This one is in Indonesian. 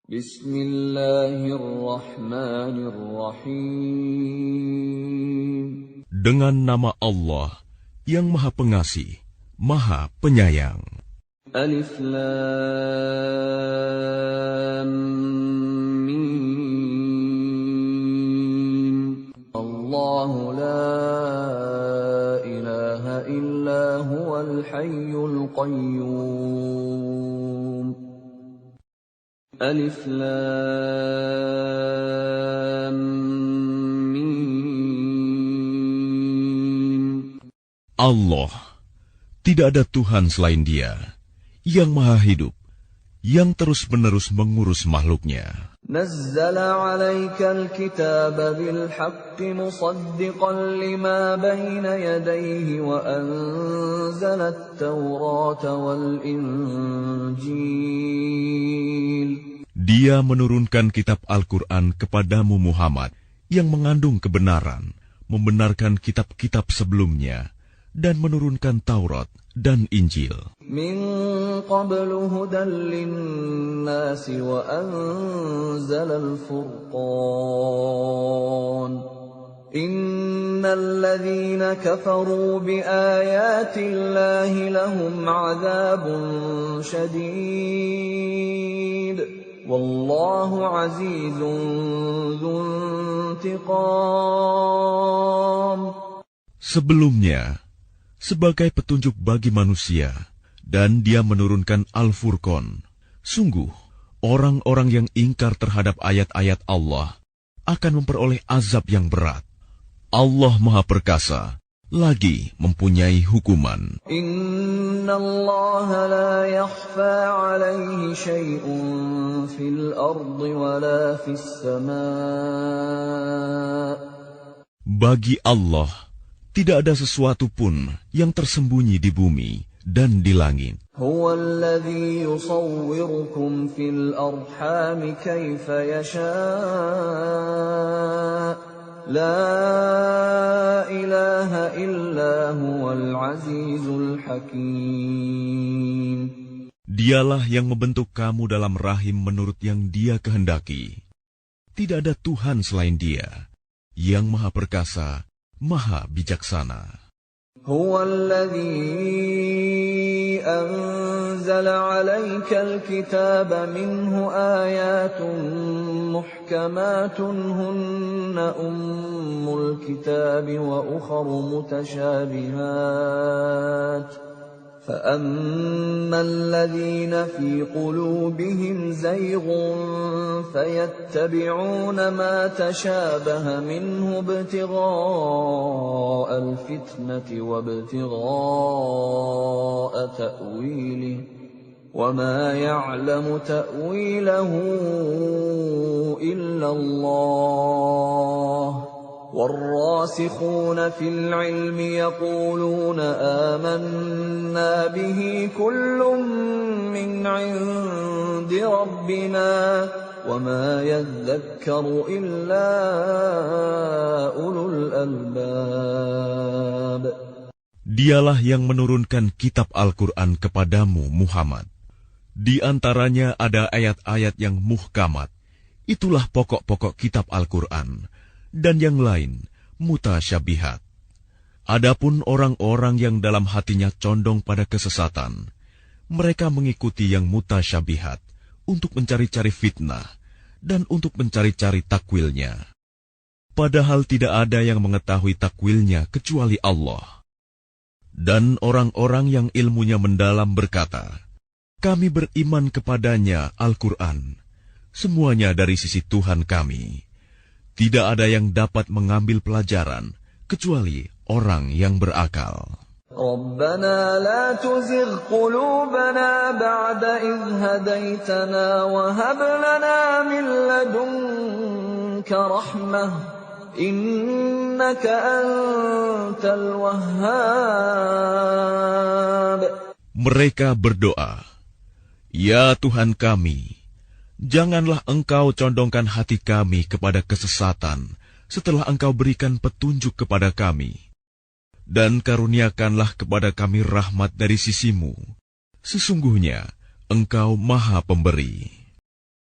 Bismillahirrahmanirrahim. Dengan nama Allah yang Maha Pengasih, Maha Penyayang. Alif Lam Mim. Allahu la ilaha illa huwal hayyul qayyum. Alif Lam Mim. Allah, tidak ada Tuhan selain Dia, yang Maha Hidup, yang terus-menerus mengurus makhluknya. Nazzala 'alaikal kitaba bil haqqi musaddiqan lima bayna yadayhi wa anzala at-taurata wal injil. Dia menurunkan kitab Al-Quran kepadamu Muhammad yang mengandung kebenaran, membenarkan kitab-kitab sebelumnya, dan menurunkan Taurat dan Injil. Min qablu hudan linnasi wa anzala al-furqan. Innal ladhina kafaru bi ayati Allahi lahum 'adzabun shadid. Wallahu 'azizun dzuntiqam. Sebelumnya, sebagai petunjuk bagi manusia, dan Dia menurunkan Al-Furqan. Sungguh, orang-orang yang ingkar terhadap ayat-ayat Allah akan memperoleh azab yang berat. Allah Maha Perkasa, lagi mempunyai hukuman. Inna Allah la yakhfa 'alaihi syai'un fil ardi wa la fis sama'. Bagi Allah, tidak ada sesuatu pun yang tersembunyi di bumi dan di langit. Huwa alladhi yusawwirukum fil arham kaifa yasha'. La ilaha illa huwal azizul hakim. Dialah yang membentuk kamu dalam rahim menurut yang Dia kehendaki. Tidak ada Tuhan selain Dia, yang Maha Perkasa, Maha Bijaksana. Huwa alladhi anzala 'alaikal kitaba minhu ayatun muhkamatun hunna ummul kitabi wa ukharu mutashabihat. فَأَمَّا الَّذِينَ فِي قُلُوبِهِمْ زَيْغٌ فَيَتَّبِعُونَ مَا تَشَابَهَ مِنْهُ ابْتِغَاءَ الْفِتْنَةِ وَابْتِغَاءَ تَأْوِيلِهِ وَمَا يَعْلَمُ تَأْوِيلَهُ إِلَّا اللَّهُ وَالرَّاسِخُونَ فِي الْعِلْمِ يَقُولُونَ آمَنَّا بِهِ كُلٌّ مِّنْ عِندِ رَبِّنَا وَمَا يَذَّكَّرُ إِلَّا أُولُو الْأَلْبَابِ. Dialah yang menurunkan kitab Al-Quran kepadamu Muhammad. Di antaranya ada ayat-ayat yang muhkamat. Itulah pokok-pokok kitab Al-Quran. Dan yang lain mutasyabihat. Adapun orang-orang yang dalam hatinya condong pada kesesatan, mereka mengikuti yang mutasyabihat untuk mencari-cari fitnah dan untuk mencari-cari takwilnya. Padahal tidak ada yang mengetahui takwilnya kecuali Allah. Dan orang-orang yang ilmunya mendalam berkata, kami beriman kepadanya Al-Quran, semuanya dari sisi Tuhan kami. Tidak ada yang dapat mengambil pelajaran kecuali orang yang berakal. Rabbana la tuzigh qulubana ba'da idh hadaitana wa hab lana min ladunka rahmah innaka antal wahhab. Mereka berdoa, ya Tuhan kami, janganlah Engkau condongkan hati kami kepada kesesatan setelah Engkau berikan petunjuk kepada kami. Dan karuniakanlah kepada kami rahmat dari sisi-Mu. Sesungguhnya Engkau Maha Pemberi.